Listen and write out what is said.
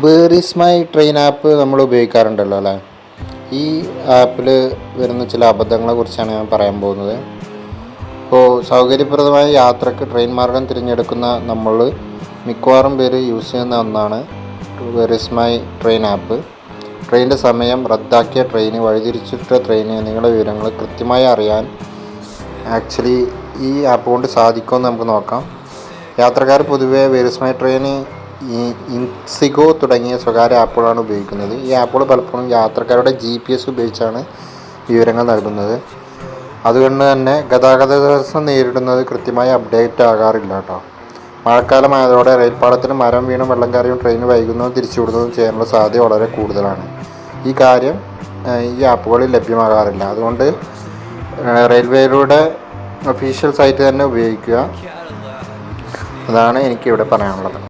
Where is my train app നമ്മൾ ഉപയോഗിക്കാറുണ്ടല്ലോ അല്ലേ. ഈ ആപ്പിൽ വരുന്ന ചില അബദ്ധങ്ങളെ കുറിച്ചാണ് ഞാൻ പറയാൻ പോകുന്നത്. ഇപ്പോൾ സൗകര്യപ്രദമായ യാത്രക്ക് ട്രെയിൻ മാർഗം തിരഞ്ഞെടുക്കുന്ന നമ്മൾ മിക്കവാറും പേര് യൂസ് ചെയ്യുന്ന ഒന്നാണ് where is my train app. ട്രെയിനിൻ്റെ സമയം, റദ്ദാക്കിയ ട്രെയിൻ, വഴിതിരിച്ചിട്ട ട്രെയിൻ എന്നിവയുടെ വിവരങ്ങൾ കൃത്യമായി അറിയാൻ ആക്ച്വലി ഈ ആപ്പ് കൊണ്ട് സാധിക്കുമെന്ന് നമുക്ക് നോക്കാം. യാത്രക്കാർ പൊതുവെ വേർ ഈസ് മൈ ട്രെയിൻ, ഇൻസിഗോ തുടങ്ങിയ സ്വകാര്യ ആപ്പുകളാണ് ഉപയോഗിക്കുന്നത്. ഈ ആപ്പുകൾ പലപ്പോഴും യാത്രക്കാരുടെ GPS ഉപയോഗിച്ചാണ് വിവരങ്ങൾ നൽകുന്നത്. അതുകൊണ്ട് തന്നെ ഗതാഗത തടസ്സം നേരിടുന്നത് കൃത്യമായി അപ്ഡേറ്റ് ആകാറില്ല കേട്ടോ. മഴക്കാലമായതോടെ റെയിൽപ്പാളത്തിന് മരം വീണും വെള്ളം കയറിയും ട്രെയിൻ വൈകുന്നതും തിരിച്ചുവിടുന്നതും ചെയ്യാനുള്ള സാധ്യത വളരെ കൂടുതലാണ്. ഈ കാര്യം ഈ ആപ്പുകളിൽ ലഭ്യമാകാറില്ല. അതുകൊണ്ട് റെയിൽവേയുടെ ഒഫീഷ്യൽ സൈറ്റ് തന്നെ ഉപയോഗിക്കുക. അതാണ് എനിക്കിവിടെ പറയാനുള്ളത്.